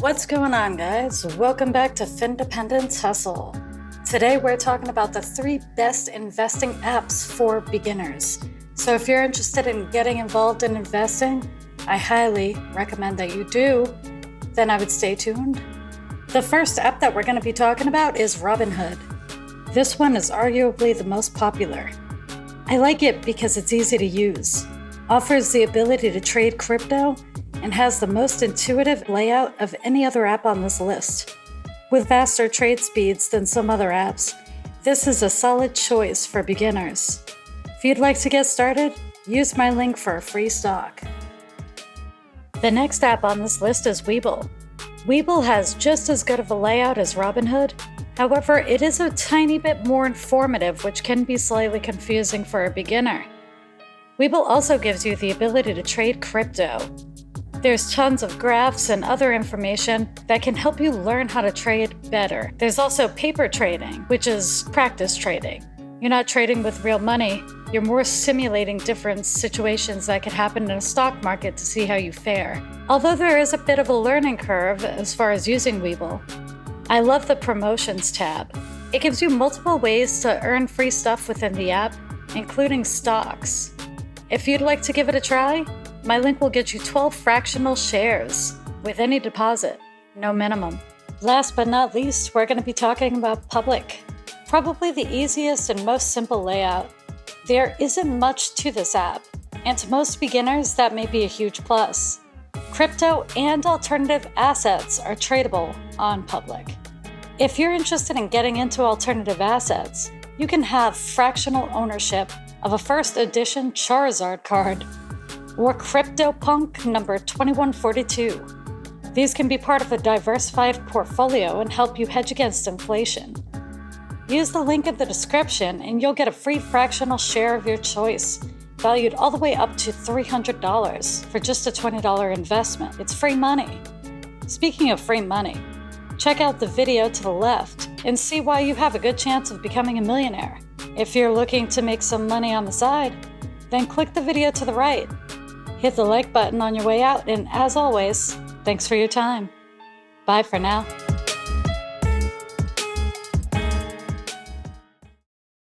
What's going on, guys? Welcome back to Findependence Hustle. Today we're talking about the 3 best investing apps for beginners. So if you're interested in getting involved in investing, I highly recommend that you do. Then I would stay tuned. The first app that we're going to be talking about is Robinhood. This one is arguably the most popular. I like it because it's easy to use, offers the ability to trade crypto, and has the most intuitive layout of any other app on this list. With faster trade speeds than some other apps, this is a solid choice for beginners. If you'd like to get started, use my link for a free stock. The next app on this list is Weeble. Weeble has just as good of a layout as Robinhood. However, it is a tiny bit more informative, which can be slightly confusing for a beginner. Weeble also gives you the ability to trade crypto. There's tons of graphs and other information that can help you learn how to trade better. There's also paper trading, which is practice trading. You're not trading with real money, you're more simulating different situations that could happen in a stock market to see how you fare. Although there is a bit of a learning curve as far as using Weeble, I love the promotions tab. It gives you multiple ways to earn free stuff within the app, including stocks. If you'd like to give it a try, my link will get you 12 fractional shares with any deposit, no minimum. Last but not least, we're going to be talking about Public. Probably the easiest and most simple layout. There isn't much to this app, and to most beginners, that may be a huge plus. Crypto and alternative assets are tradable on Public. If you're interested in getting into alternative assets, you can have fractional ownership of a first edition Charizard card or CryptoPunk number 2142. These can be part of a diversified portfolio and help you hedge against inflation. Use the link in the description and you'll get a free fractional share of your choice, valued all the way up to $300 for just a $20 investment. It's free money. Speaking of free money, check out the video to the left and see why you have a good chance of becoming a millionaire. If you're looking to make some money on the side, then click the video to the right. Hit the like button on your way out, and as always, thanks for your time. Bye for now.